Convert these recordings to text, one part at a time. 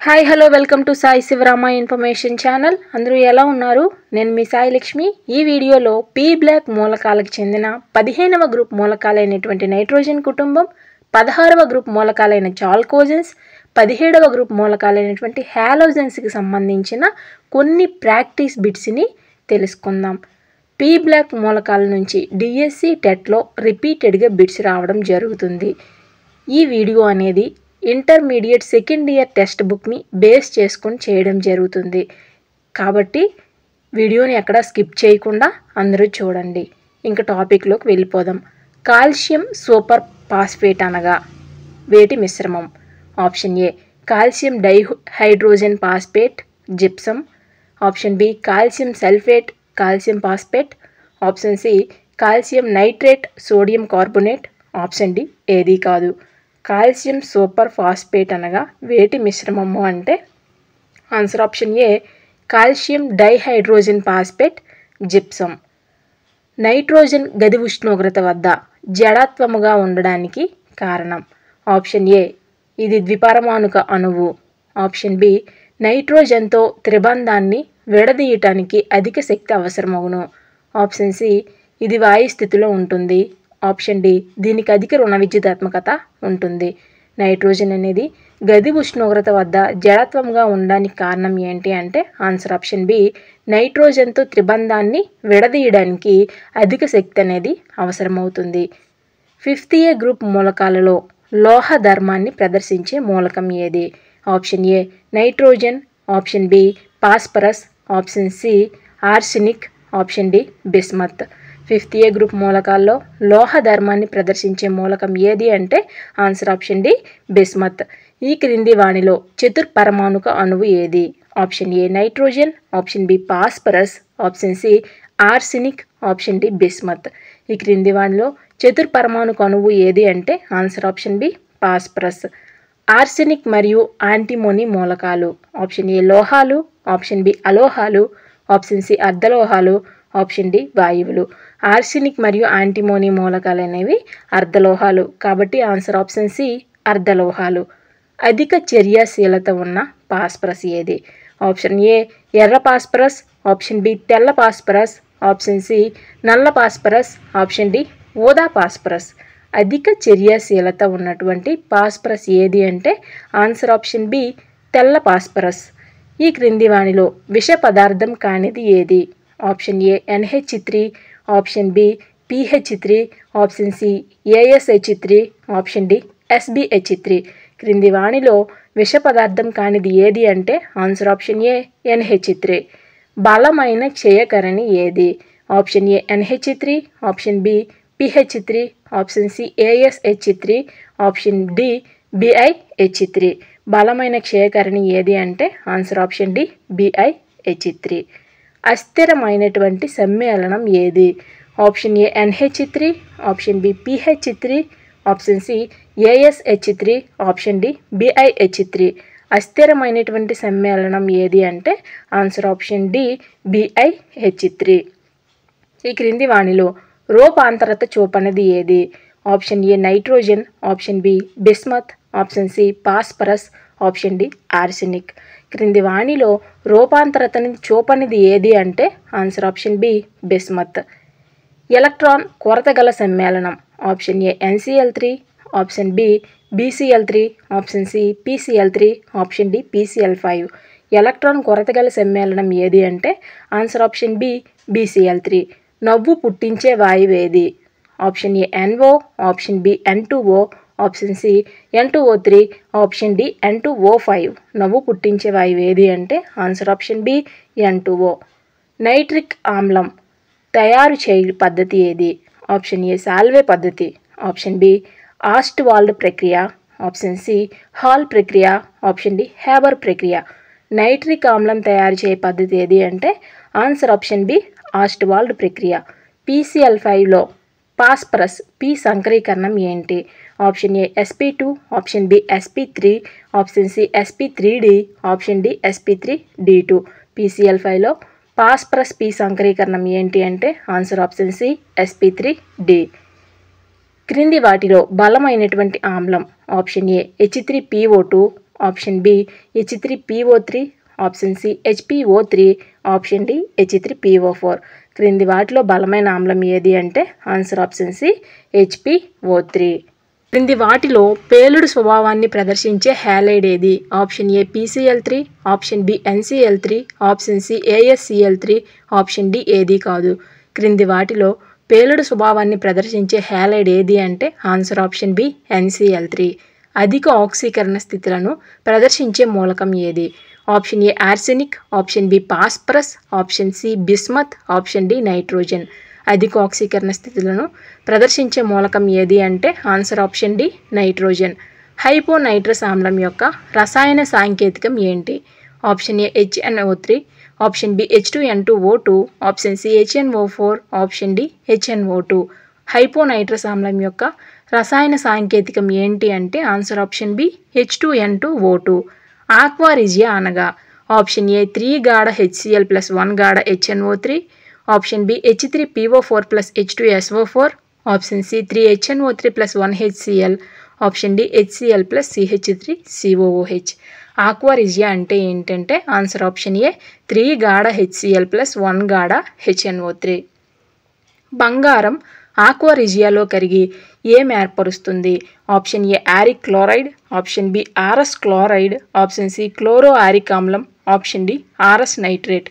Hi hello welcome to Sai Shivarama information channel. అందరూ ఎలా ఉన్నారు? నేను మీ సాయి లక్ష్మి. ఈ వీడియోలో పీ బ్లాక్ మూలకాలకు చెందిన 15వ గ్రూప్ మూలకాలైనటువంటి నైట్రోజన్ కుటుంబం, 16వ గ్రూప్ మూలకాలైన చాల్కోజన్స్, 17వ గ్రూప్ మూలకాలైనటువంటి హాలోజన్స్కి సంబంధించిన కొన్ని ప్రాక్టీస్ బిట్స్ని తెలుసుకుందాం. పీ బ్లాక్ మూలకాల నుంచి డిఎస్సి టెట్లో రిపీటెడ్గా బిట్స్ రావడం జరుగుతుంది. ఈ వీడియో అనేది ఇంటర్మీడియట్ సెకండ్ ఇయర్ టెక్స్ట్ బుక్ని బేస్ చేసుకొని చేయడం జరుగుతుంది. కాబట్టి వీడియోని ఎక్కడ స్కిప్ చేయకుండా అందరూ చూడండి. ఇంకా టాపిక్లోకి వెళ్ళిపోదాం. కాల్షియం సూపర్ ఫాస్ఫేట్ అనగా వేటి మిశ్రమం? Option A calcium dihydrogen phosphate gypsum, option B calcium sulphate calcium phosphate, option C calcium nitrate sodium carbonate, option D ఏది కాదు. కాల్షియం సూపర్ ఫాస్ఫేట్ అనగా వేటి మిశ్రమము అంటే answer option A calcium dihydrogen phosphate gypsum. Nitrogen గది ఉష్ణోగ్రత వద్ద జడత్వముగా ఉండడానికి కారణం? ఆప్షన్ ఏ ఇది ద్విపరమాణుక అణువు, ఆప్షన్ బి నైట్రోజన్తో త్రిబంధాన్ని విడదీయటానికి అధిక శక్తి అవసరమవును, ఆప్షన్ సి ఇది వాయు స్థితిలో ఉంటుంది, ఆప్షన్ డి దీనికి అధిక రుణ విద్యుదాత్మకత ఉంటుంది. నైట్రోజన్ అనేది గది ఉష్ణోగ్రత వద్ద జడత్వంగా ఉండడానికి కారణం ఏంటి అంటే ఆన్సర్ ఆప్షన్ బి నైట్రోజన్తో త్రిబంధాన్ని విడదీయడానికి అధిక శక్తి అనేది అవసరమవుతుంది. 5th ఏ గ్రూప్ మూలకాలలో లోహ ధర్మాన్ని ప్రదర్శించే మూలకం ఏది? Option A nitrogen, option B phosphorus, option C arsenic, option D bismuth. 5th A group మూలకాల్లో లోహ ధర్మాన్ని ప్రదర్శించే మూలకం ఏది అంటే ఆన్సర్ ఆప్షన్ డి బిస్మత్. ఈ క్రింది వాణిలో చతుర్పరమాణుక అణువు ఏది? Option A nitrogen, option B phosphorus, option C arsenic, option D bismuth. ఈ క్రింది వాణిలో చతుర్పరమాణుక అణువు ఏది అంటే answer option B phosphorus. Arsenic మరియు యాంటిమోనీ మూలకాలు? ఆప్షన్ ఏ లోహాలు, ఆప్షన్ బి అలోహాలు, ఆప్షన్ సి అర్ధలోహాలు, ఆప్షన్ డి వాయువులు. ఆర్సెనిక్ మరియు యాంటిమోనీ మూలకాలు అనేవి అర్ధలోహాలు, కాబట్టి ఆన్సర్ ఆప్షన్ సి అర్ధలోహాలు. అధిక చర్యాశీలత ఉన్న ఫాస్ఫరస్ ఏది? ఆప్షన్ ఏ ఎర్ర ఫాస్ఫరస్, ఆప్షన్ బి తెల్ల ఫాస్ఫరస్, ఆప్షన్ సి నల్ల ఫాస్ఫరస్, ఆప్షన్ డి ఊదా ఫాస్ఫరస్. అధిక చర్యాశీలత ఉన్నటువంటి ఫాస్ఫరస్ ఏది అంటే ఆన్సర్ ఆప్షన్ బి తెల్ల ఫాస్ఫరస్. ఈ క్రింది వాణిలో విష పదార్థం కానిది ఏది? Option A NH3, option B PH3, option C ASH3, option D SbH3. క్రింది వాణిలో విష పదార్థం కానిది ఏది అంటే ఆన్సర్ ఆప్షన్ ఏ NH3. బలమైన క్షయకరణి ఏది? Option A NH3, option B PH3, option C ASH3, option D BiH3. బలమైన క్షయకరణి ఏది అంటే ఆన్సర్ ఆప్షన్ డి BiH3. అస్థిరమైనటువంటి సమ్మేళనం ఏది? Option A NH3, option B PH3, option C ASH3, option D BiH3. అస్థిరమైనటువంటి సమ్మేళనం ఏది అంటే ఆన్సర్ ఆప్షన్ డి BiH3. ఈ క్రింది వాణిలో రూపాంతరత చూపనిది ఏది? Option A nitrogen, option B bismuth, option C phosphorus, option D arsenic. క్రింది వాణిలో రూపాంతరతని చూపనిది ఏది అంటే answer option B bismuth. Electron కొరత గల సమ్మేళనం? Option A NCl3, option B BCl3, option C PCl3, option D PCl5. Electron కొరత గల సమ్మేళనం ఏది అంటే ఆన్సర్ ఆప్షన్ బి BCl3. నవ్వు పుట్టించే వాయువు ఏది? Option A NO, option B N2O, option C N2O3, option D N2O5. నవ్వు పుట్టించే వాయువు ఏది అంటే answer option B N2O. Nitric ఆమ్లం తయారు చేయ పద్ధతి ఏది? ఆప్షన్ ఏ సాల్వే పద్ధతి, ఆప్షన్ బి ఆస్ట్వాల్డ్ ప్రక్రియ, ఆప్షన్ సి హాల్ ప్రక్రియ, ఆప్షన్ డి హేబర్ ప్రక్రియ. నైట్రిక్ ఆమ్లం తయారు చేయ పద్ధతి ఏది అంటే ఆన్సర్ ఆప్షన్ బి ఆస్ట్వాల్డ్ ప్రక్రియ. PCl5లో ఫాస్ఫరస్ P సంకరీకరణం ఏంటి? Option A sp2, option B sp3, option C sp3d, option D sp3d2. PCl5లో ఫాస్ఫరస్ P సంకరీకరణం ఏంటి అంటే ఆన్సర్ ఆప్షన్ సి sp3d. క్రింది వాటిలో బలమైనటువంటి ఆమ్లం? Option A H3PO2, option B H3PO3, option C HPO3, option D H3PO4. క్రింది వాటిలో బలమైన ఆమ్లం ఏది అంటే ఆన్సర్ ఆప్షన్ సి HPO3. క్రింది వాటిలో పేలుడు స్వభావాన్ని ప్రదర్శించే హ్యాలైడ్ ఏది? Option A PCl3, option B NCl3, option C AsCl3, option D ఏది కాదు. క్రింది వాటిలో పేలుడు స్వభావాన్ని ప్రదర్శించే హ్యాలైడ్ ఏది అంటే ఆన్సర్ ఆప్షన్ బి NCl3. అధిక ఆక్సీకరణ స్థితులను ప్రదర్శించే మూలకం ఏది? Option A arsenic, option B phosphorus, option C bismuth, option D nitrogen. అధిక ఆక్సీకరణ స్థితులను ప్రదర్శించే మూలకం ఏది అంటే answer option D nitrogen. Hyponitrous ఆమ్లం యొక్క రసాయన సాంకేతికం ఏంటి? Option A HNO3, option B H2N2O2, option C HNO4, option D HNO2. Hyponitrous ఆమ్లం యొక్క రసాయన సాంకేతికం ఏంటి అంటే answer option B H2N2O2. Aqua regia అనగా ఆప్షన్ ఏ 3 గాఢ HCl + 1 గాఢ HNO3, option B H3PO4 + H2SO4, option C 3HNO3 + 1 HCl, option D HCl + CH3COOH. Aqua regia అంటే ఏంటంటే ఆన్సర్ ఆప్షన్ ఏ 3 గాఢ HCl + 1 గాఢ HNO3. బంగారం ఆక్వా రిజియాలో కరిగి ఏం ఏర్పరుస్తుంది? Option A auric chloride, option B aurous chloride, option C chloroauric ఆమ్లం, ఆప్షన్ డి ఆర్ఎస్ నైట్రేట్.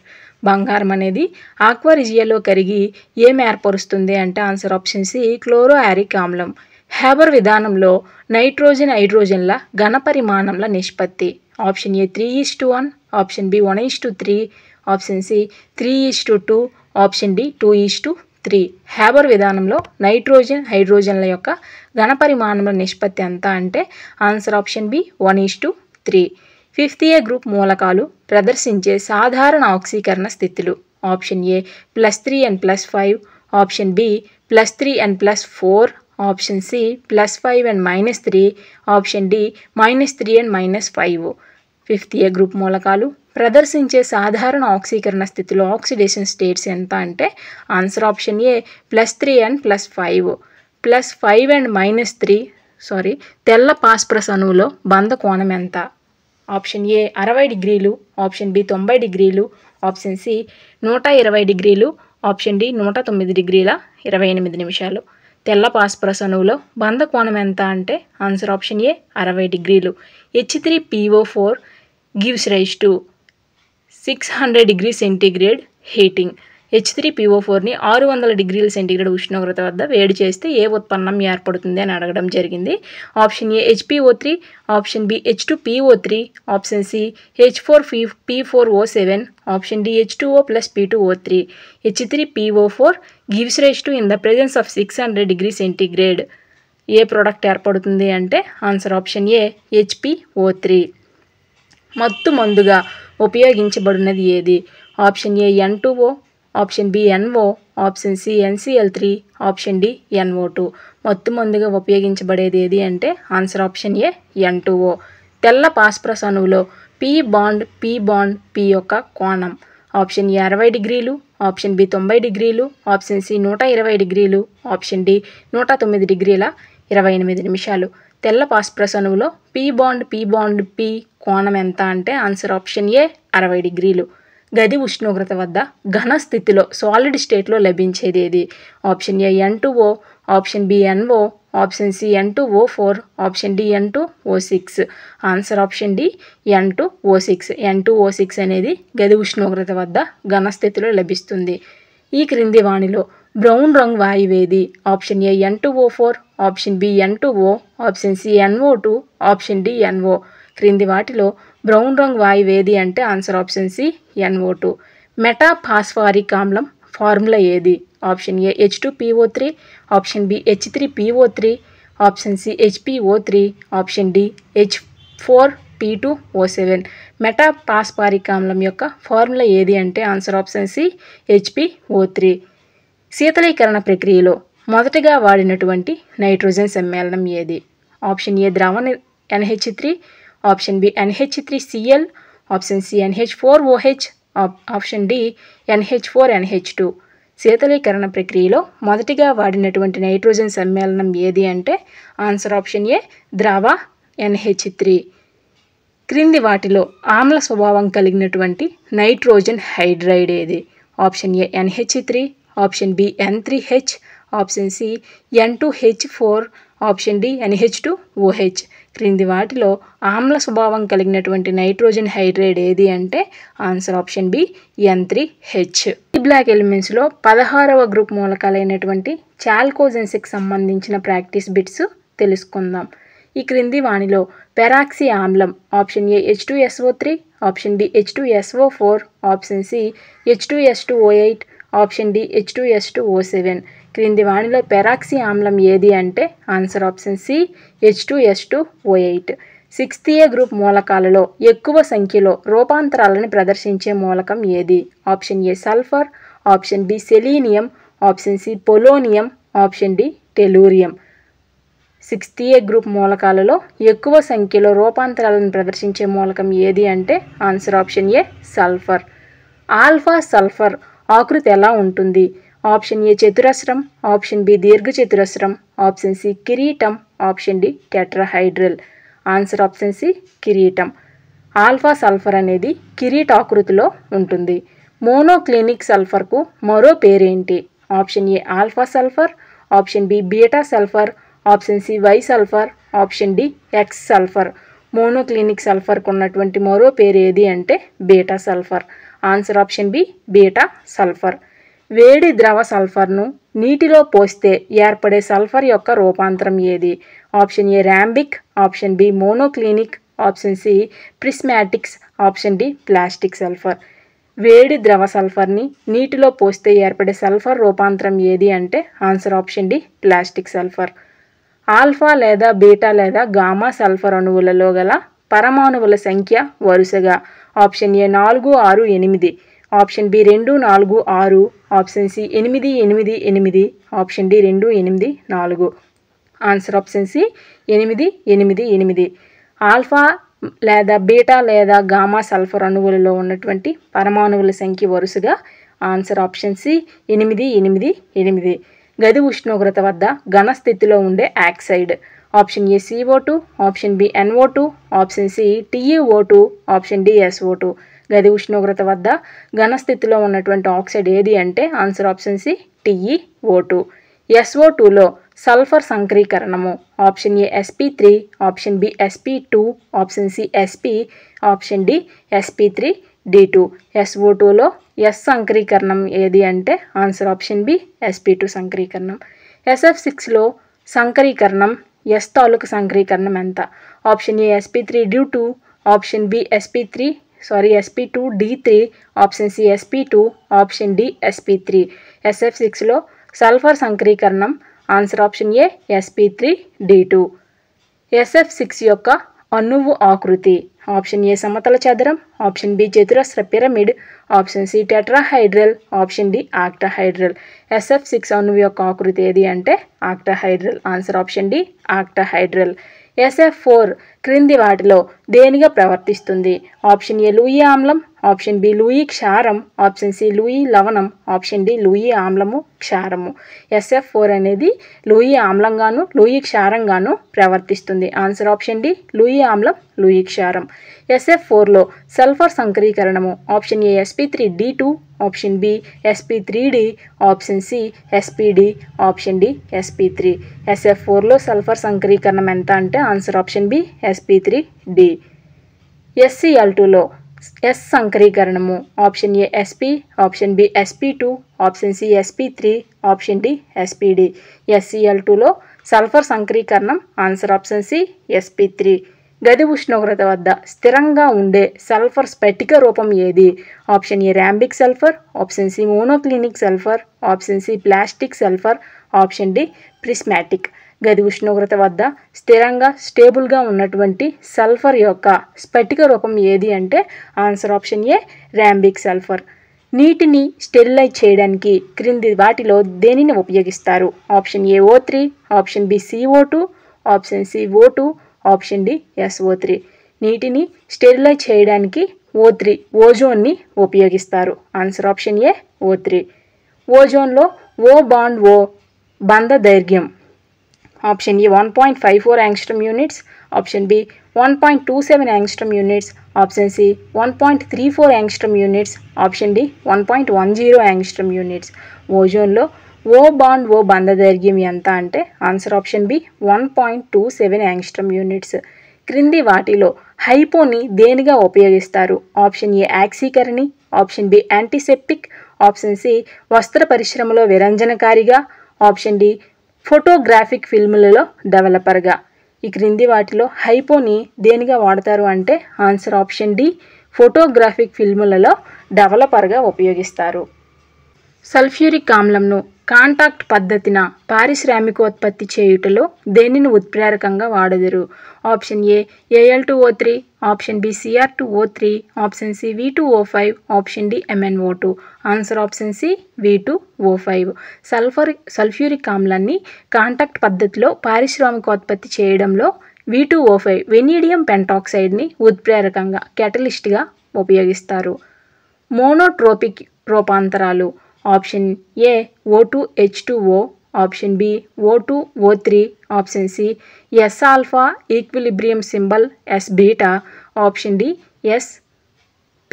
బంగారం అనేది ఆక్వా రిజియాలో కరిగి ఏం ఏర్పరుస్తుంది అంటే answer option C chloroauric ఆమ్లం. హేబర్ విధానంలో నైట్రోజన్ హైడ్రోజన్ల ఘనపరిమాణంల నిష్పత్తి? Option A 3:1, option B 1:3, option C 3:2, option D 2:3. Haber విధానంలో నైట్రోజన్ హైడ్రోజన్ల యొక్క ఘనపరిమాణంల నిష్పత్తి ఎంత అంటే answer option B 1:3. Fifth A group మూలకాలు ప్రదర్శించే సాధారణ ఆక్సీకరణ స్థితులు? Option A +3n+5, option B +3n+4, option C +5n-3, option D -3n-5. Fifth A group మూలకాలు ప్రదర్శించే సాధారణ ఆక్సీకరణ స్థితిలో ఆక్సిడేషన్ స్టేట్స్ ఎంత అంటే answer option A +3n+5. +5n-3 తెల్ల పాస్పరస్ అణువులో బంధ కోణం ఎంత? ఆప్షన్ ఏ 60 డిగ్రీలు, ఆప్షన్ బి 90 డిగ్రీలు, ఆప్షన్ సి 120 డిగ్రీలు, ఆప్షన్ డి 109 డిగ్రీల 28 నిమిషాలు. తెల్ల పాస్పరస్ అణువులో బంధ కోణం ఎంత అంటే ఆన్సర్ ఆప్షన్ ఏ 60 డిగ్రీలు. H3PO4 gives rise to 600 degrees centigrade heating. H3PO4ని 600 డిగ్రీల సెంటీగ్రేడ్ ఉష్ణోగ్రత వద్ద వేడి చేస్తే ఏ ఉత్పన్నం ఏర్పడుతుంది అని అడగడం జరిగింది. Option A HPO3, option B H2PO3, option C H4P4O7, option D H2O + P2O3. H3PO4 gives rise to in the presence of 600 degrees centigrade. A product ఏర్పడుతుంది అంటే ఆన్సర్ ఆప్షన్ ఏ HPO3. మత్తు మందుగా ఉపయోగించబడినది ఏది? Option A N2O, option B NO, option C NCl3, option D NO2. మత్తు మందుగా ఉపయోగించబడేది ఏది అంటే ఆన్సర్ ఆప్షన్ ఏ N2O. తెల్ల పాస్పరస్ అణువులో P బాండ్ P యొక్క కోణం? ఆప్షన్ ఏ 60 డిగ్రీలు, ఆప్షన్ బి 90 డిగ్రీలు, ఆప్షన్ సి 120 డిగ్రీలు, ఆప్షన్ డి 109 డిగ్రీల 28 నిమిషాలు. తెల్ల పాస్పరస్ అణువులో P బాండ్ P కోణం ఎంత అంటే ఆన్సర్ ఆప్షన్ ఏ 60 డిగ్రీలు. గది ఉష్ణోగ్రత వద్ద ఘన స్థితిలో సాలిడ్ స్టేట్లో లభించేది ఏది? Option A N2O, option B NO, option C N2O4, option D N2O6. Answer option D N2O6. N2O6 అనేది గది ఉష్ణోగ్రత వద్ద ఘన స్థితిలో లభిస్తుంది. ఈ క్రింది వాణిలో బ్రౌన్ రంగు వాయువేది? Option A N2O4, option B N2O, option C NO2, option D NO. క్రింది వాటిలో బ్రౌన్ రంగు వాయువేది అంటే ఆన్సర్ ఆప్షన్ సి NO2. మెటాఫాస్ఫారిక్ ఆమ్లం ఫార్ములా ఏది? Option A H2PO3, option B H3PO3, option C HPO3, option D H4P2O7. మెటాఫాస్ఫారిక్ ఆమ్లం యొక్క ఫార్ములా ఏది అంటే ఆన్సర్ ఆప్షన్ సి HPO3. శీతలీకరణ ప్రక్రియలో మొదటగా వాడినటువంటి నైట్రోజన్ సమ్మేళనం ఏది? ఆప్షన్ ఏ ద్రవ NH3, option B NH3Cl, option C NH4OH, option D NH4NH2. శీతలీకరణ ప్రక్రియలో మొదటిగా వాడినటువంటి నైట్రోజన్ సమ్మేళనం ఏది అంటే ఆన్సర్ ఆప్షన్ ఏ ద్రవ NH3. క్రింది వాటిలో ఆమ్ల స్వభావం కలిగినటువంటి నైట్రోజన్ హైడ్రైడ్ ఏది? Option A NH3, option B N3H, option C N2H4, option D NH2OH. క్రింది వాటిలో ఆమ్ల స్వభావం కలిగినటువంటి నైట్రోజన్ హైడ్రైడ్ ఏది అంటే ఆన్సర్ ఆప్షన్ బి N3H. ఈ బ్లాక్ ఎలిమెంట్స్లో 16వ గ్రూప్ మూలకాలైనటువంటి చాల్కోజెన్స్కి సంబంధించిన ప్రాక్టీస్ బిట్స్ తెలుసుకుందాం. ఈ క్రింది వానిలో పెరాక్సీ ఆమ్లం option A H2SO3, option D H2SO4, option C H2S2O8, option D H2S2O7. క్రింది వానిలో పెరాక్సీ ఆమ్లం ఏది అంటే answer option C H2S2O8. 6th A group మూలకాలలో ఎక్కువ సంఖ్యలో రూపాంతరాలను ప్రదర్శించే మూలకం ఏది? Option A sulphur, option B selenium, option C polonium, option D tellurium. 6th A group మూలకాలలో ఎక్కువ సంఖ్యలో రూపాంతరాలను ప్రదర్శించే మూలకం ఏది అంటే answer option A sulphur. Alpha sulphur ఆకృతి ఎలా ఉంటుంది? ఆప్షన్ ఏ చతురస్రం, ఆప్షన్ బి దీర్ఘచతురస్రం, ఆప్షన్ సి కిరీటం, option D tetrahedral. Answer option C కిరీటం. ఆల్ఫా సల్ఫర్ అనేది కిరీటాకృతిలో ఉంటుంది. మోనోక్లినిక్ సల్ఫర్కు మరో పేరేంటి? Option A alpha sulphur, option B beta sulphur, option C Y sulphur, option D X sulphur. Monoclinic సల్ఫర్కు ఉన్నటువంటి మరో పేరు ఏది అంటే beta sulphur. Answer option B beta sulphur. వేడి ద్రవ సల్ఫర్ను నీటిలో పోస్తే ఏర్పడే సల్ఫర్ యొక్క రూపాంతరం ఏది? Option A rhombic, option B monoclinic, option C prismatics, option D plastic sulphur. వేడి ద్రవ సల్ఫర్ని నీటిలో పోస్తే ఏర్పడే సల్ఫర్ రూపాంతరం ఏది అంటే answer option D plastic sulphur. Alpha లేదా బీటా లేదా గామా సల్ఫర్ అణువులలో గల పరమాణువుల సంఖ్య వరుసగా option A 4, 6, 8, option B 2, 4, 6, option C 8, 8, 8, option D 2, 8, 4. Answer option C 8, 8, 8. Alpha లేదా బీటా లేదా గామా సల్ఫర్ అణువులలో ఉన్నటువంటి పరమాణువుల సంఖ్య వరుసగా ఆన్సర్ ఆప్షన్ సి 8, 8, 8. గది ఉష్ణోగ్రత వద్ద ఘన స్థితిలో ఉండే oxide option A CO2, option B NO2, option C TeO2, option D SO2. గది ఉష్ణోగ్రత వద్ద ఘన స్థితిలో ఉన్నటువంటి ఆక్సైడ్ ఏది అంటే ఆన్సర్ ఆప్షన్ సి TeO2. SO2లో సల్ఫర్ సంక్రీకరణము option A sp3, option B sp2, option C sp, option D sp3d2. SO2లో S సంక్రీకరణం ఏది అంటే ఆన్సర్ ఆప్షన్ బి sp2 సంక్రీకరణం. SF6లో సంక్రీకరణం S తాలూకు సంక్రీకరణం ఎంత? Option A sp3d2, option B sp2d3, option C sp2, option D sp3. SF6లో సల్ఫర్ సంక్రీకరణం answer option A sp3d2. SF6 యొక్క అణువు ఆకృతి ఆప్షన్ ఏ సమతల చదరం, ఆప్షన్ బి చతురస్ర pyramid, option C tetrahedral, option D octahedral. SF6 అణువు యొక్క ఆకృతి ఏది అంటే octahedral. Answer option D octahedral. SF4 క్రింది వాటిలో దేనిగా ప్రవర్తిస్తుంది? ఆప్షన్ ఏ లూయి ఆమ్లం, ఆప్షన్ బి లూయి క్షారం, ఆప్షన్ సి లూయి లవణం, ఆప్షన్ డి లూయి ఆమ్లము క్షారము. SF4 అనేది లూయి ఆమ్లంగాను లూయి క్షారంగాను ప్రవర్తిస్తుంది. ఆన్సర్ ఆప్షన్ డి లూయి ఆమ్లం లూయి క్షారం. SF4లో సల్ఫర్ సంక్రీకరణము option A sp3d2, option B sp3d, option C spd, option D sp3. SF4లో సల్ఫర్ సంక్రీకరణం ఎంత అంటే ఆన్సర్ ఆప్షన్ బి sp3d. SCl2లో S సంక్రీకరణము option A sp, option B sp2, option C sp3, option D spd. SCl2లో sulphur సంక్రీకరణం answer option C sp3. గది ఉష్ణోగ్రత వద్ద స్థిరంగా ఉండే సల్ఫర్ స్ఫటిక రూపం ఏది? Option A rhombic sulphur, option C monoclinic sulphur, option C plastic sulphur, option D prismatic. గది ఉష్ణోగ్రత వద్ద స్థిరంగా స్టేబుల్గా ఉన్నటువంటి సల్ఫర్ యొక్క స్ఫటిక రూపం ఏది అంటే answer option A rhombic sulphur. నీటిని స్టెరిలైజ్ చేయడానికి క్రింది వాటిలో దేనిని ఉపయోగిస్తారు? Option A O3, option B CO2, option C O2, option D SO3. నీటిని స్టెరిలైజ్ చేయడానికి O3 ఓజోన్ని ఉపయోగిస్తారు. Answer option A O3. ఓజోన్లో O బాండ్ O బంధ దైర్ఘ్యం option A 1.54 angstrom units, option B 1.27 angstrom units, option C 1.34 angstrom units, option D 1.10 angstrom units. ఓజోన్లో O bond O బంధ దైర్ఘ్యం ఎంత అంటే answer option B 1.27 angstrom units. క్రింది వాటిలో హైపోని దేనిగా ఉపయోగిస్తారు? ఆప్షన్ ఏ ఆక్సీకరణి, option B antiseptic, option C వస్త్ర పరిశ్రమలో విరంజనకారిగా, ఆప్షన్ డి ఫోటోగ్రాఫిక్ ఫిల్ములలో డెవలపర్గా. ఈ క్రింది వాటిలో హైపోని దేనిగా వాడతారు అంటే ఆన్సర్ ఆప్షన్ డి ఫోటోగ్రాఫిక్ ఫిల్ములలో డెవలపర్గా ఉపయోగిస్తారు. సల్ఫ్యూరిక్ ఆమ్లంను కాంటాక్ట్ పద్ధతిన పారిశ్రామికోత్పత్తి చేయుటలో దేనిని ఉత్ప్రేరకంగా వాడెదరు? Option A Al2O3, option B Cr2O3, option C V2O5, option D MnO2. Answer option C V2O5. Sulphuric ఆమ్లాన్ని contact పద్ధతిలో పారిశ్రామికోత్పత్తి చేయడంలో V2O5 వెనీడియం పెంటాక్సైడ్ని ఉత్ప్రేరకంగా కెటలిస్ట్గా ఉపయోగిస్తారు. మోనోట్రోపిక్ రూపాంతరాలు. Option A O2H2O, option B O2O3, option C S alpha equilibrium symbol S beta, option D SP.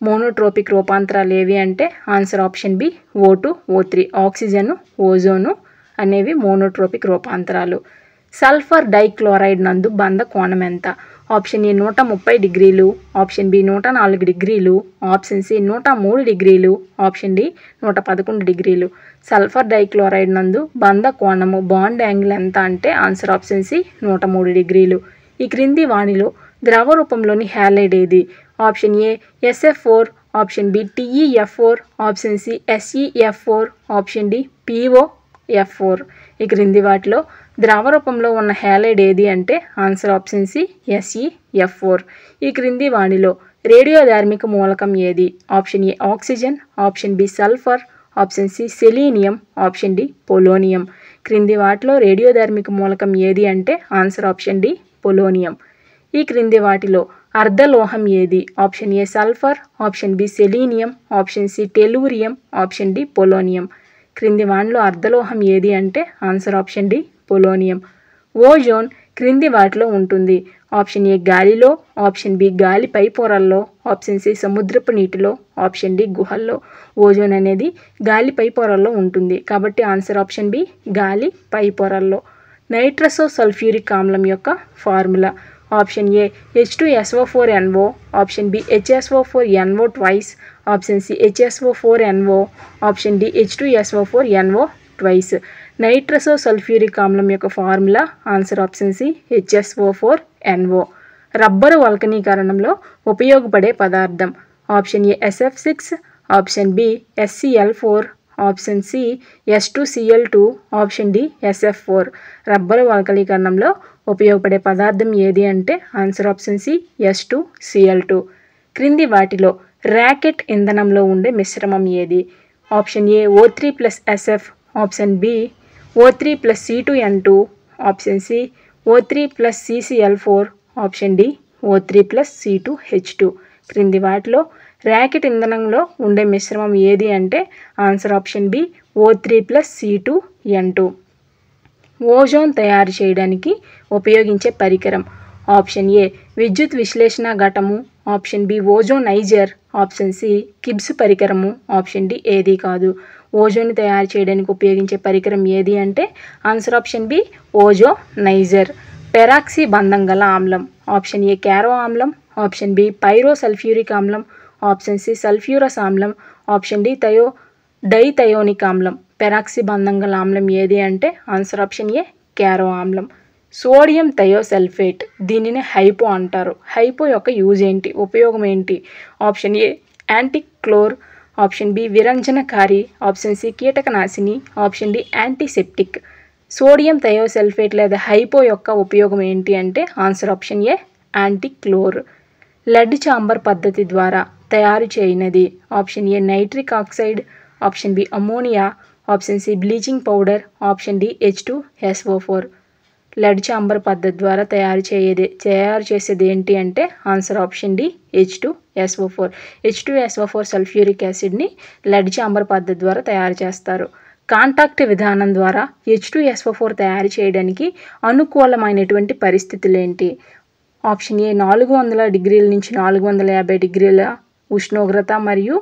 Monotropic రూపాంతరాలు ఏవి అంటే answer option B O2O3. Oxygen, ozone అనేవి మోనోట్రోపిక్ రూపాంతరాలు. సల్ఫర్ డైక్లోరైడ్ నందు బంధ కోణం ఎంత? ఆప్షన్ ఏ 130 డిగ్రీలు, ఆప్షన్ బి 104 డిగ్రీలు, ఆప్షన్ సి 103 డిగ్రీలు, ఆప్షన్ డి 111 డిగ్రీలు. సల్ఫర్ డైక్లోరైడ్ నందు బంధ కోణము బాండ్ యాంగిల్ ఎంత అంటే ఆన్సర్ ఆప్షన్ సి 103 డిగ్రీలు. ఈ క్రింది వాణిలో ద్రవ రూపంలోని హ్యాలైడ్ ఏది? Option A SF4, option B TeF4, option C SeF4, option D PoF4. ఈ క్రింది వాటిలో ద్రవ రూపంలో ఉన్న హ్యాలైడ్ ఏది అంటే ఆన్సర్ ఆప్షన్ సి SeF4. ఈ క్రింది వాణిలో రేడియోధార్మిక మూలకం ఏది? Option A oxygen, option B sulphur, option C selenium, option D polonium. క్రింది వాటిలో రేడియోధార్మిక మూలకం ఏది అంటే ఆన్సర్ ఆప్షన్ డి పొలోనియం. ఈ క్రింది వాటిలో అర్ధలోహం ఏది? Option A sulphur, option B selenium, option C tellurium, option D polonium. క్రింది వాటిలో అర్ధలోహం ఏది అంటే answer option D polonium. Ozone క్రింది వాటిలో ఉంటుంది. ఆప్షన్ ఏ గాలిలో, ఆప్షన్ బి గాలి పై పొరల్లో, ఆప్షన్ సి సముద్రపు నీటిలో, ఆప్షన్ డి గుహల్లో. ఓజోన్ అనేది గాలి పై పొరల్లో ఉంటుంది కాబట్టి ఆన్సర్ ఆప్షన్ బి గాలి పై పొరల్లో. నైట్రసో సల్ఫ్యూరిక్ ఆమ్లం యొక్క formula. Option A H2SO4NO, option B HSO4NO twice, option C HSO4NO, option D H2SO4NO twice. Nitroso sulphuric ఆమ్లం యొక్క formula answer option C HSO4NO. Rubber వల్కనీకరణంలో ఉపయోగపడే పదార్థం. Option A SF6, option B SCl4, option C S2Cl2, option D SF4. Rubber వల్కనీకరణంలో ఉపయోగపడే పదార్థం ఏది అంటే ఆన్సర్ ఆప్షన్ సి S2Cl2. క్రింది వాటిలో ర్యాకెట్ ఇంధనంలో ఉండే మిశ్రమం ఏది? Option A O3+SF, option B O3+C2N2, option C O3+CCl4, option D O3+C2H2. క్రింది వాటిలో ర్యాకెట్ ఇంధనంలో ఉండే మిశ్రమం ఏది అంటే answer option B O3+C2N2. Ozone తయారు చేయడానికి ఉపయోగించే పరికరం. ఆప్షన్ ఏ విద్యుత్ విశ్లేషణ ఘటము, ఆప్షన్ బి ఓజోనైజర్, ఆప్షన్ సి కిబ్స్ పరికరము, ఆప్షన్ డి ఏది కాదు. ఓజోన్ తయారు చేయడానికి ఉపయోగించే పరికరం ఏది అంటే answer option B ozonizer. Peroxy బంధం గల ఆమ్లం. ఆప్షన్ ఏ క్యారో ఆమ్లం, ఆప్షన్ బి పైరో సల్ఫ్యూరిక్ ఆమ్లం, ఆప్షన్ సి సల్ఫ్యూరస్ ఆమ్లం, ఆప్షన్ డి డైథయోనిక్ ఆమ్లం. పెరాక్సీ బంధం గల ఆమ్లం ఏది అంటే ఆన్సర్ ఆప్షన్ ఏ క్యారో ఆమ్లం. సోడియం థయోసల్ఫేట్, దీనిని హైపో అంటారు. హైపో యొక్క యూజ్ ఏంటి, ఉపయోగం ఏంటి? Option A antichlor, option B విరంజనకారి, ఆప్షన్ సి కీటకనాశిని, option D antiseptic. Sodium thiosulphate లేదా హైపో యొక్క ఉపయోగం ఏంటి అంటే answer option A antichlor. Lead chamber పద్ధతి ద్వారా తయారు చేయనది. Option A nitric oxide, option B ammonia, option C bleaching powder, option D H2SO4. Lead chamber పద్ధతి ద్వారా తయారు చేసేది ఏంటి అంటే answer option D H2SO4. H2SO4 sulphuric యాసిడ్ని లెడ్ చాంబర్ పద్ధతి ద్వారా తయారు చేస్తారు. కాంటాక్ట్ విధానం ద్వారా H2SO4 తయారు చేయడానికి అనుకూలమైనటువంటి పరిస్థితులు ఏంటి? ఆప్షన్ ఏ 400 డిగ్రీల నుంచి 450 డిగ్రీల ఉష్ణోగ్రత మరియు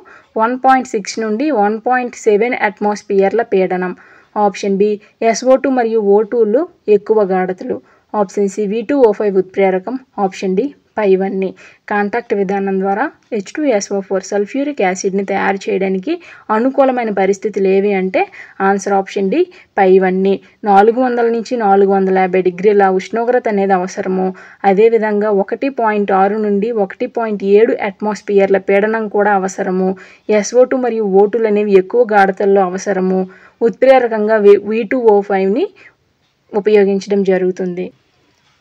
1.6 నుండి 1.7 అట్మాస్ఫియర్ల పీడనం. ఆప్షన్ బి SO2 మరియు O2లు ఎక్కువ గాఢతలు. ఆప్షన్ సి V2O5 ఉత్ప్రేరకం. ఆప్షన్ డి పైవన్నీ. కాంటాక్ట్ విధానం ద్వారా H2SO4 సల్ఫ్యూరిక్ యాసిడ్ని తయారు చేయడానికి అనుకూలమైన పరిస్థితులు ఏవి అంటే ఆన్సర్ ఆప్షన్ డి పైవన్నీ. 400 నుంచి 450 డిగ్రీల ఉష్ణోగ్రత అనేది అవసరము. అదేవిధంగా 1.6 నుండి 1.7 అట్మాస్ఫియర్ల పీడనం కూడా అవసరము. SO2 మరియు O2లు అనేవి ఎక్కువ గాఢతల్లో అవసరము. ఉత్ప్రేరకంగా V2O5ని ఉపయోగించడం జరుగుతుంది.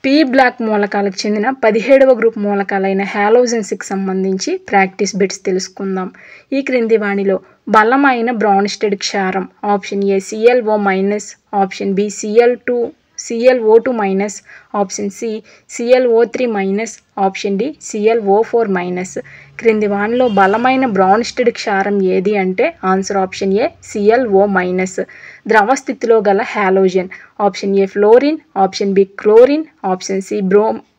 పీ బ్లాక్ మూలకాలకు చెందిన 17వ గ్రూప్ మూలకాలైన హాలోజన్స్కి సంబంధించి ప్రాక్టీస్ బిట్స్ తెలుసుకుందాం. ఈ క్రింది వాణిలో బలమైన బ్రాన్స్టెడ్ క్షారం option A ClO-, option B ClO2-, option C ClO3-, option D ClO4-. క్రింది వానిలో బలమైన బ్రాన్స్టెడ్ క్షారం ఏది అంటే ఆన్సర్ ఆప్షన్ ఏ ClO-. ద్రవ స్థితిలో గల halogen option A fluorine, option B chlorine, option C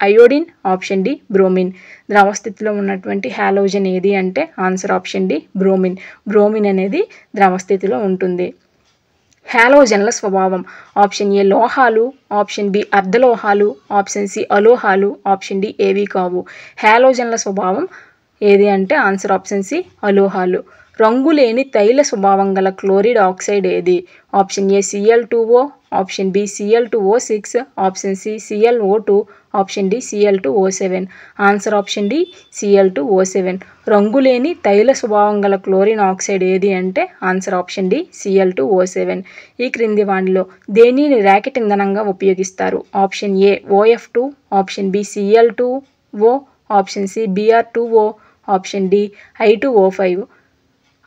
iodine, option D bromine. ద్రవ స్థితిలో ఉన్నటువంటి హాలోజన్ ఏది అంటే answer option D bromine. Bromine అనేది ద్రవ స్థితిలో ఉంటుంది. హాలోజన్ల స్వభావం ఆప్షన్ ఏ లోహాలు, ఆప్షన్ బి అర్ధలోహాలు, ఆప్షన్ సి అలోహాలు, ఆప్షన్ డి ఏవి కావు. హాలోజన్ల స్వభావం ఏది అంటే ఆన్సర్ ఆప్షన్ సి అలోహాలు. రంగులేని తైల స్వభావం గల క్లోరిడ్ ఆక్సైడ్ ఏది. Option A Cl2O, option B Cl2O6, option C ClO2, option D Cl2O7. Answer option D Cl2O7. రంగులేని తైల స్వభావం గల క్లోరిన్ ఆక్సైడ్ ఏది అంటే ఆన్సర్ ఆప్షన్ డి Cl2O7. ఈ క్రింది వానిలో దేనిని ర్యాకెట్ ఇంధనంగా ఉపయోగిస్తారు. Option A OF2, option B Cl2O, option C Br2O, option D I2O5.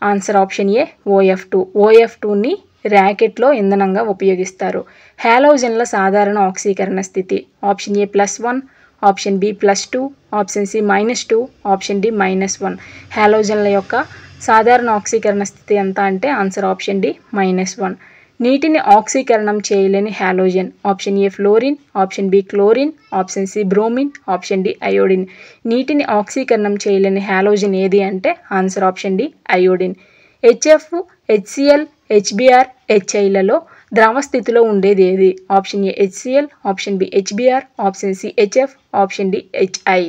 Answer option A OF2. OF2ని ర్యాకెట్లో ఇంధనంగా ఉపయోగిస్తారు. హాలోజన్ల సాధారణ ఆక్సీకరణ స్థితి option A +1, option B +2, option C -2, option D -1. హాలోజన్ల యొక్క సాధారణ ఆక్సీకరణ స్థితి ఎంత అంటే ఆన్సర్ ఆప్షన్ డి -1. నీటిని ఆక్సీకరణం చేయలేని halogen option A fluorine, option B chlorine, option C bromine, option D iodine. నీటిని ఆక్సీకరణం చేయలేని హాలోజన్ ఏది అంటే answer option D iodine. HF, HCl, HBr, HIలలో ద్రవ స్థితిలో ఉండేది ఏది. Option A HCl, option B HBr, option C HF, option D HI.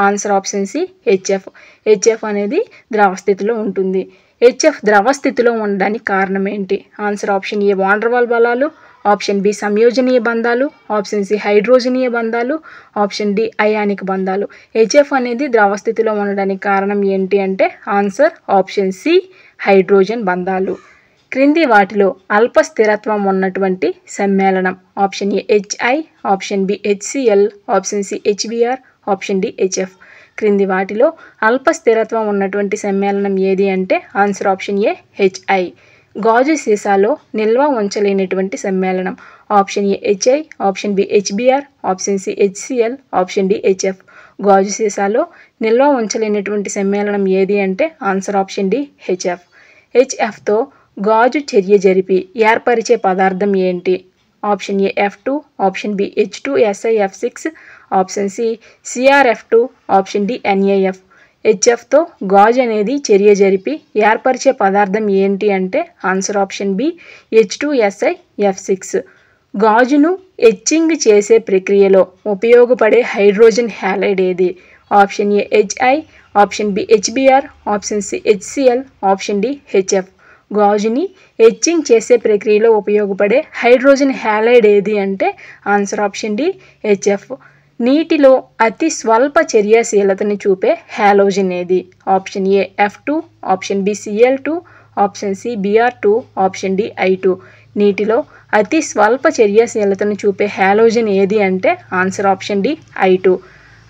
Answer option C HF. HF అనేది ద్రవ స్థితిలో ఉంటుంది. HF ద్రవ స్థితిలో ఉండడానికి కారణం ఏంటి. ఆన్సర్ ఆప్షన్ ఏ వాండర్వాల్ బలాలు, ఆప్షన్ బి సంయోజనీయ బంధాలు, ఆప్షన్ సి హైడ్రోజనీయ బంధాలు, ఆప్షన్ డి అయానిక బంధాలు. HF అనేది ద్రవ స్థితిలో ఉండడానికి కారణం ఏంటి అంటే ఆన్సర్ ఆప్షన్ సి హైడ్రోజన్ బంధాలు. క్రింది వాటిలో అల్ప స్థిరత్వం ఉన్నటువంటి సమ్మేళనం option A HI, option B HCl, option C HBr, option D HF. క్రింది వాటిలో అల్ప స్థిరత్వం ఉన్నటువంటి సమ్మేళనం ఏది అంటే ఆన్సర్ ఆప్షన్ ఏ HI. గాజు సీసాలో నిల్వ ఉంచలేనటువంటి సమ్మేళనం option A HI, option B HBr, option C HCl, option D HF. గాజు సీసాలో నిల్వ ఉంచలేనటువంటి సమ్మేళనం ఏది అంటే ఆన్సర్ ఆప్షన్ డి HF. HFతో గాజు చర్య జరిపి ఏర్పరిచే పదార్థం ఏంటి. Option A F2, option B H2SiF6, option C CrF2, option D NaF. HFతో గాజు అనేది చర్య జరిపి ఏర్పరిచే పదార్థం ఏంటి అంటే ఆన్సర్ ఆప్షన్ బి H2SiF6. గాజును ఎచ్చింగ్ చేసే ప్రక్రియలో ఉపయోగపడే హైడ్రోజన్ హ్యాలైడ్ ఏది. Option A HI, option B HBr, option C HCl, option D HF. గాజుని ఎచ్చింగ్ చేసే ప్రక్రియలో ఉపయోగపడే హైడ్రోజన్ హ్యాలైడ్ ఏది అంటే ఆన్సర్ ఆప్షన్ డి HF. నీటిలో అతి స్వల్ప చర్యాశీలతని చూపే హాలోజన్ ఏది. Option A F2, option B Cl2, option C Br2, option D I2. నీటిలో అతి స్వల్ప చర్యాశీలతను చూపే హాలోజన్ ఏది అంటే ఆన్సర్ ఆప్షన్ డి I2.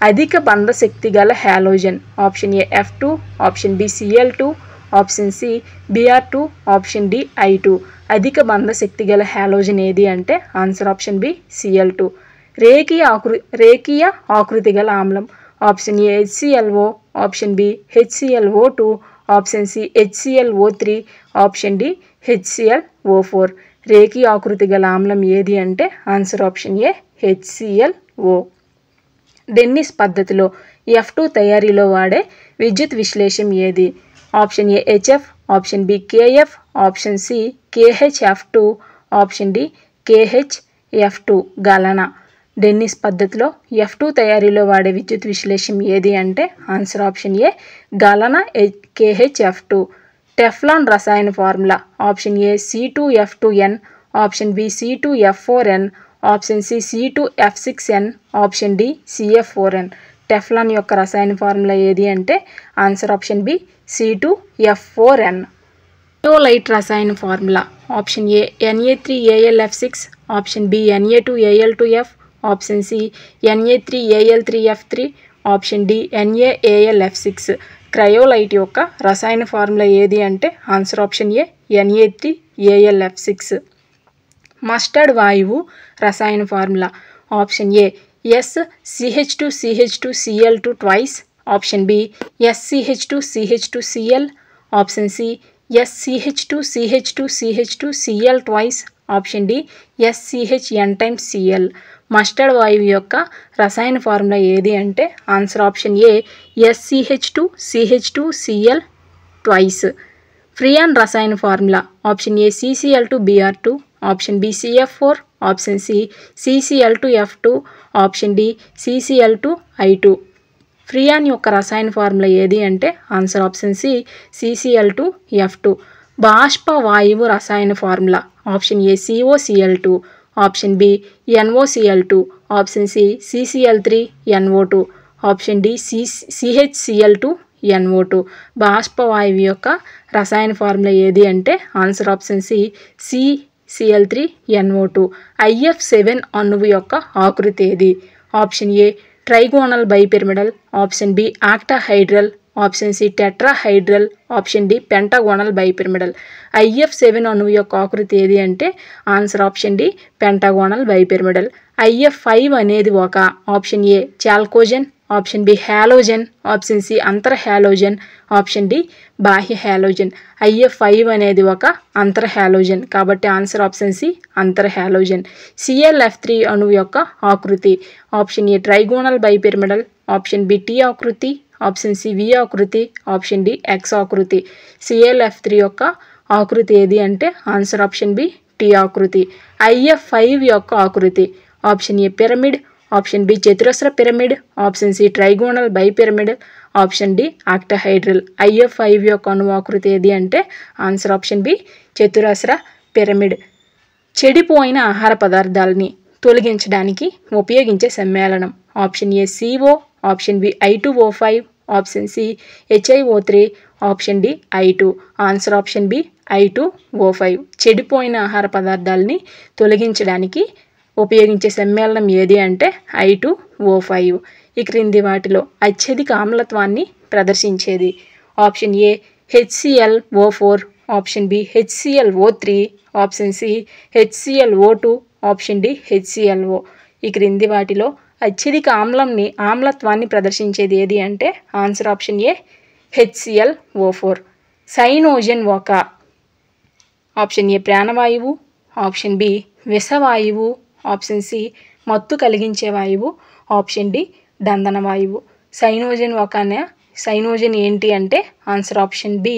అధిక బంధశక్తి గల halogen option A F2, option B Cl2, option C Br2, option D I2. అధిక బంధశక్తి గల హాలోజన్ ఏది అంటే ఆన్సర్ ఆప్షన్ బి Cl2. రేఖీయ ఆకృతి గల ఆమ్లం option A HClO, option B HClO2, option C HClO3, option D HClO4. రేఖీయ ఆకృతి గల ఆమ్లం ఏది అంటే answer option A HClO. Dennis పద్ధతిలో F2 తయారీలో వాడే విద్యుత్ విశ్లేషం ఏది? Option A HF, option B KF, option C KHF2, option D KHF2 గలన. డెన్నిస్ పద్ధతిలో F2 తయారీలో వాడే విద్యుత్ విశ్లేషం ఏది అంటే ఆన్సర్ ఆప్షన్ ఏ గలన KHF2. టెఫ్లాన్ రసాయన formula option A C2F2N, option B C2F4N, option C C2F6N, option D CF4N. Teflon యొక్క రసాయన ఫార్ములా ఏది అంటే answer option B C2F4N. Cryolite రసాయన formula option A Na3Al(F6), option B Na2Al2F, option C Na3Al3F3, option D NaAlF6. Cryolite యొక్క రసాయన formula ఏది అంటే answer option ఏ Na3AlF6. Mustard వాయువు రసాయన formula option A SCH2CH2Cl2 twice, option B SCH2CH2Cl, option C SCH2CH2CH2Cl twice, option D SCHN times Cl. Mustard వాయువు యొక్క రసాయన formula ఏది అంటే answer option A SCH2CH2Cl twice. Freon రసాయన formula option A CCl2Br2, option B CF4, option C CCl2F2, option D CCl2I2. Freon యొక్క రసాయన formula ఏది అంటే ఆన్సర్ ఆప్షన్ సి CCl2F2. బాష్ప వాయువు రసాయన formula option A COCl2, option B NOCl2, option C CCl3NO2, option D CHCl2NO2. బాష్ప వాయువు యొక్క రసాయన ఫార్ములా ఏది అంటే answer option C CCl3NO2. IF7 అణువు యొక్క ఆకృతి ఏది? Option A trigonal bipyramidal, option B octahedral, option C tetrahedral, option D pentagonal bipyramidal. IF7 అణువు యొక్క ఆకృతి ఏది అంటే answer option D pentagonal bipyramidal. IF5 అనేది ఒక option A chalcogen, option B halogen, option C అంతర హాలోజన్, ఆప్షన్ డి బాహ్య halogen. IF5 అనేది ఒక అంతర హాలోజన్ కాబట్టి ఆన్సర్ ఆప్షన్ సి అంతర హాలోజన్. ClF3 అణువు యొక్క ఆకృతి option A trigonal bipyramidal, option B T ఆకృతి, ఆప్షన్ సి V ఆకృతి, ఆప్షన్ డి X ఆకృతి. ClF3 యొక్క ఆకృతి ఏది అంటే ఆన్సర్ ఆప్షన్ బి T ఆకృతి. IF5 యొక్క ఆకృతి option A pyramid, option B చతురస్ర pyramid, option C trigonal bipyramid, option D octahedral. IF5 యొక్క అణువు ఆకృతి ఏది అంటే ఆన్సర్ ఆప్షన్ బి చతురస్ర పిరమిడ్. చెడిపోయిన ఆహార పదార్థాలని తొలగించడానికి ఉపయోగించే సమ్మేళనం option A CO, option B I2O5, option C HiO3, option D I2. Answer option B I2O5. చెడిపోయిన ఆహార పదార్థాలని తొలగించడానికి ఉపయోగించే సమ్మేళనం ఏది అంటే I2O5. ఈ క్రింది వాటిలో అత్యధిక ఆమ్లత్వాన్ని ప్రదర్శించేది option A HClO4, option B HClO3, option C HClO2, option D HClO. ఈ క్రింది వాటిలో అత్యధిక ఆమ్లత్వాన్ని ప్రదర్శించేది ఏది అంటే answer option A HClO4. Cyanogen ఒక ఆప్షన్ ఏ ప్రాణవాయువు, ఆప్షన్ బి విషవాయువు, ఆప్షన్ సి మత్తు కలిగించే వాయువు, ఆప్షన్ డి దందన వాయువు. సైనోజన్ ఏంటి అంటే ఆన్సర్ ఆప్షన్ బి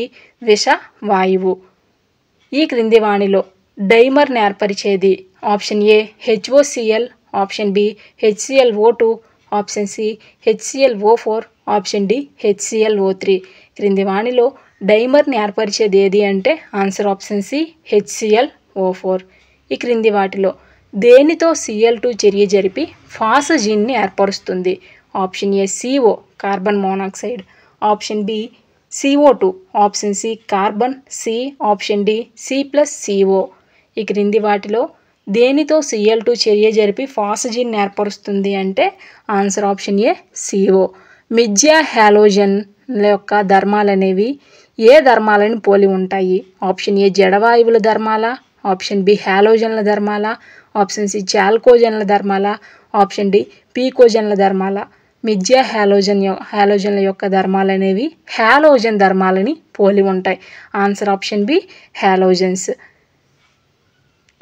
విష వాయువు. ఈ క్రింది వాణిలో డైమర్ ఏర్పరిచేది option A HOCl, option B HClO2, option C HClO4, option D HClO3. క్రింది వాణిలో డైమర్ని ఏర్పరిచేది ఏది అంటే ఆన్సర్ ఆప్షన్ సి HClO4. ఈ క్రింది వాటిలో దేనితో Cl2 చర్య జరిపి ఫాసజిన్ని ఏర్పరుస్తుంది option A CO carbon monoxide, option B CO2, option C carbon C, option D C+CO. ఈ క్రింది వాటిలో దేనితో Cl2 చర్య జరిపి ఫాసజిన్ ఏర్పరుస్తుంది అంటే ఆన్సర్ ఆప్షన్ ఏ CO. మిథ్యా హాలోజన్ల యొక్క ధర్మాలు అనేవి ఏ ధర్మాలను పోలి ఉంటాయి? Option A జడవాయువుల Dharmala, option B హాలోజన్ల Dharmala, option C చాల్కోజన్ల Dharmala, option D పీకోజన్ల ధర్మాల. మిథ్యా హాలోజన్ల యొక్క ధర్మాలు అనేవి హాలోజన్ ధర్మాలని పోలి ఉంటాయి. Answer option B halogens.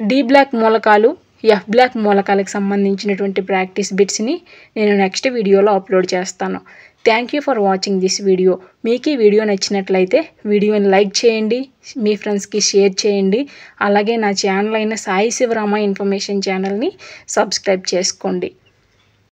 D block మూలకాలు ఎఫ్ బ్లాక్ మూలకాలకు సంబంధించినటువంటి ప్రాక్టీస్ బిట్స్ని నేను నెక్స్ట్ వీడియోలో అప్లోడ్ చేస్తాను. Thank you for watching this video. మీకు ఈ వీడియో నచ్చినట్లయితే వీడియోని లైక్ చేయండి, మీ ఫ్రెండ్స్కి షేర్ చేయండి. అలాగే నా ఛానల్ అయిన సాయి శివరామ ఇన్ఫర్మేషన్ ఛానల్ని సబ్స్క్రైబ్ చేసుకోండి.